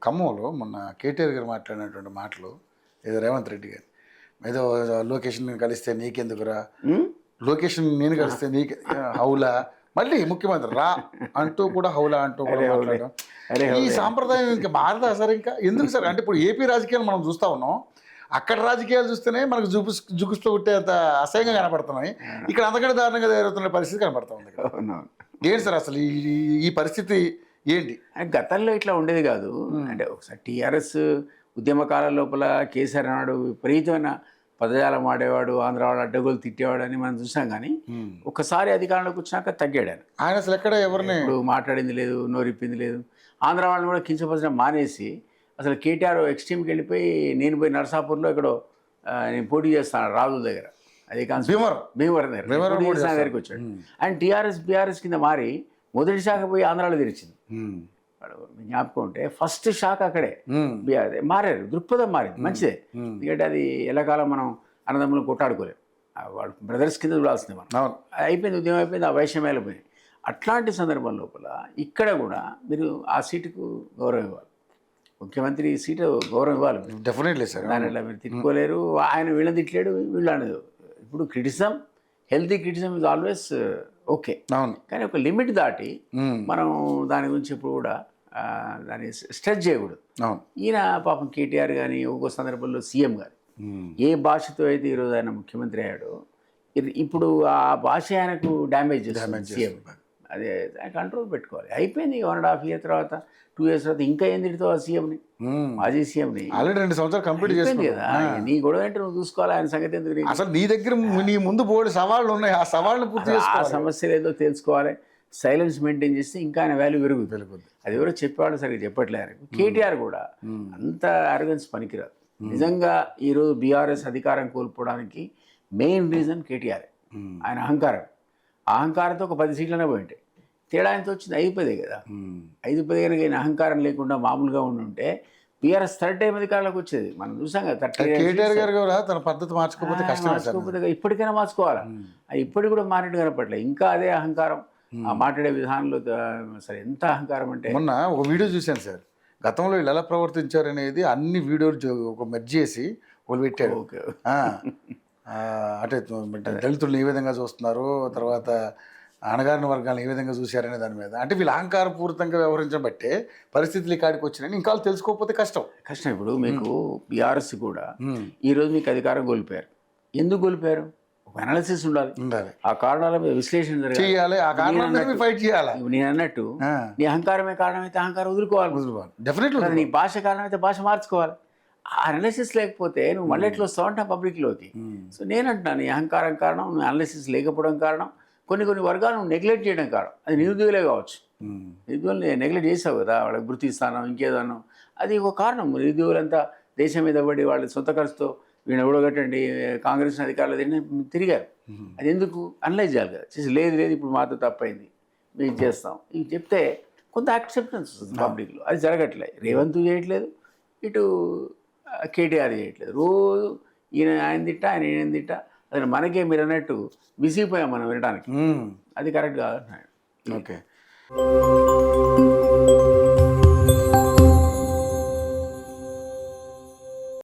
ఖమ్మంలో మొన్న కేటీఆర్ గారు మాట్లాడినటువంటి మాటలు, ఏదో రేవంత్ రెడ్డి గారు ఏదో లొకేషన్ నేను కలిస్తే నీకెందుకురా, లొకేషన్ నేను కలిస్తే నీకే హౌలా, మళ్ళీ ముఖ్యమంత్రి రా అంటూ కూడా హౌలా అంటూ కూడా మాట్లాడడం. ఈ సాంప్రదాయం ఇంకా మారదా సార్? ఇంకా ఎందుకు సార్? అంటే ఇప్పుడు ఏపీ రాజకీయాలు మనం చూస్తూ ఉన్నాం, అక్కడ రాజకీయాలు చూస్తేనే మనకు జుగుస్తూ కొట్టేంత అసహ్యంగా కనపడుతున్నాయి, ఇక్కడ అంతకంటే దారుణంగా జరుగుతున్న పరిస్థితి కనపడతా ఉంది. ఏంటి సార్ అసలు ఈ పరిస్థితి ఏంటి? గతంలో ఇట్లా ఉండేది కాదు. అంటే ఒకసారి టీఆర్ఎస్ ఉద్యమ కాలం లోపల కేసీఆర్ నాడు విపరీతమైన పదజాలం ఆడేవాడు, ఆంధ్ర వాడు అడ్డగోలు తిట్టేవాడు అని మనం చూసాం. కానీ ఒక్కసారి అధికారంలోకి వచ్చినాక తగ్గాడు ఆయన. అసలు ఎక్కడ ఎవరిని ఇప్పుడు మాట్లాడింది లేదు, నోరిప్పింది లేదు. ఆంధ్ర వాళ్ళని కూడా కించపరచడం మానేసి అసలు కేటీఆర్ ఎక్స్ట్రీమ్కి వెళ్ళిపోయి నేను పోయి నరసాపూర్లో ఇక్కడో నేను పోటీ చేస్తాను రాజుల దగ్గర, అది భీమవరం దగ్గరికి వచ్చాడు. అండ్ బీఆర్ఎస్ కింద మారి మొదటి శాఖ పోయి ఆంధ్రాలో తెరిచింది. జ్ఞాపకం ఉంటే ఫస్ట్ శాఖ అక్కడే మారారు, దృక్పథం మారింది, మంచిదే. ఎందుకంటే అది ఎల్లకాలం మనం అన్నదమ్ములు కొట్టాడుకోలేము, వాడు బ్రదర్స్ కింద చూడాల్సింది మనం. అయిపోయింది, ఉద్యమం అయిపోయింది, ఆ వైషమ్యాలు పోయింది. అట్లాంటి సందర్భం లోపల ఇక్కడ కూడా మీరు ఆ సీటుకు గౌరవం ఇవ్వాలి, ముఖ్యమంత్రి సీటు గౌరవం ఇవ్వాలి. డెఫినెట్లీ సార్, దాని ఇట్లా మీరు తిట్టుకోలేరు. ఆయన వీళ్ళని తిట్టలేడు, వీళ్ళు అనేది. ఇప్పుడు criticism, healthy criticism is always okay, అవును. కానీ ఒక లిమిట్ దాటి మనం దాని గురించి ఇప్పుడు కూడా దాన్ని స్ట్రెచ్ చేయకూడదు. ఈయన పాపం కేటీఆర్ కానీ ఒక్కో సందర్భంలో సీఎం కానీ ఏ భాషతో అయితే ఈరోజు ఆయన ముఖ్యమంత్రి అయ్యాడో ఇప్పుడు ఆ భాష ఆయనకు డ్యామేజ్ చేస్తుంది సీఎం. అదే కంట్రోల్ పెట్టుకోవాలి. అయిపోయింది 1.5 years తర్వాత, 2 years తర్వాత ఇంకా ఏం తిడుతావు ఆ సీఎంని, మాజీ సీఎంని? ఆల్రెడీ 2 సంవత్సరాలు కంప్లీట్ చేసింది కదా. నీ గొడవ ఏంటో నువ్వు చూసుకోవాలి, ఆయన సంగతి ఎందుకు? అసలు నీ దగ్గర నీ ముందు బోర్డు సవాళ్ళు ఉన్నాయి, ఆ సవాళ్ళను పూర్తి చేసుకోవాలి, ఆ సమస్యలు ఏదో తెలుసుకోవాలి, సైలెన్స్ మెయింటైన్ చేస్తే ఇంకా ఆయన వాల్యూ పెరుగుతుంది. అది ఎవరో చెప్పేవాళ్ళు సరిగ్గా చెప్పట్లేదు. కేటీఆర్ కూడా అంత అరగన్స్ పనికిరాదు. నిజంగా ఈరోజు బీఆర్ఎస్ అధికారం కోల్పోవడానికి మెయిన్ రీజన్ కేటీఆర్, ఆయన అహంకారం. ఆ అహంకారంతో ఒక 10 సీట్లనే పోయింటాయి. తేడా ఎంత వచ్చింది? 5-10 కదా. 5-10 కనుక ఆయన అహంకారం లేకుండా మామూలుగా ఉండుంటే బీఆర్ఎస్ థర్డ్ టైం అధికారంలోకి వచ్చేది. మనం చూసాం కదా. కేటీఆర్ గారు కూడా తన పద్ధతి మార్చుకోకపోతే కష్టం. ఇప్పటికైనా మార్చుకోవాలా, ఇప్పటికి కూడా మారేట్టు కనపడలేదు. ఇంకా అదే అహంకారం, ఆ మాట్లాడే విధానంలో సరే ఎంత అహంకారం అంటే. మొన్న ఒక వీడియో చూశాను సార్, గతంలో వీళ్ళు ఎలా ప్రవర్తించారు అనేది అన్ని వీడియోలు ఒక మెర్జ్ చేసి వాళ్ళు పెట్టాడు. అంటే దళితులను ఏ విధంగా చూస్తున్నారు, తర్వాత అణగారిన వర్గాలను ఏ విధంగా చూశారనే దాని మీద. అంటే వీళ్ళు అహంకారపూరితంగా వ్యవహరించడం బట్టే పరిస్థితులు ఇక్కడికి వచ్చినాయి. ఇంకా తెలుసుకోకపోతే కష్టం. ఇప్పుడు మీకు బీఆర్ఎస్ కూడా ఈరోజు మీకు అధికారం కోల్పోయారు. ఎందుకు కోల్పోయారు? ఒక అనాలిసిస్ ఉండాలి, ఆ కారణాల మీద విశ్లేషణ చేయాలి, ఆ కారణాలను ఫైట్ చేయాలి. నేను అన్నట్టు నీ అహంకారమే కారణమైతే అహంకారం వదులుకోవాలి. డెఫినెట్లీ నీ భాష కారణమైతే భాష మార్చుకోవాలి. ఆ అనాలిసిస్ లేకపోతే నువ్వు మళ్ళీ ఎట్లా వస్తావు అంటే పబ్లిక్లోకి. సో నేను అంటున్నాను, నీ అహంకారం కారణం, నువ్వు అనాలిసిస్ లేకపోవడం కారణం, కొన్ని వర్గాలు నువ్వు నెగ్లెక్ట్ చేయడం కారణం. అది నిరుద్యోగులే కావచ్చు. నిరుద్యోగులు నెగ్లెక్ట్ చేసావు కదా, వాళ్ళకి వృత్తి ఇస్తాను ఇంకేదన్నా, అది ఒక కారణం. నిరుద్యోగులంతా దేశం మీద పడి వాళ్ళ సొంత ఖర్చుతో వీళ్ళని ఎవడగట్టండి కాంగ్రెస్ అధికారులు తిరిగారు. అది ఎందుకు అనలైజ్ చేయాలి కదా. చేసి లేదు ఇప్పుడు మాతో తప్పైంది, మేము చేస్తాం ఇవి చెప్తే కొంత యాక్సెప్టెన్స్ వస్తుంది పబ్లిక్లో. అది జరగట్లేదు. రేవంత్ చేయట్లేదు, ఇటు కేటీఆర్ చేయట్లేదు. రోజు ఆయన తిట్ట, ఆయన తిట్ట. అసలు మనకే మీరు అన్నట్టు విసిగిపోయాం మనం వినడానికి. అది కరెక్ట్ కాదు. ఓకే.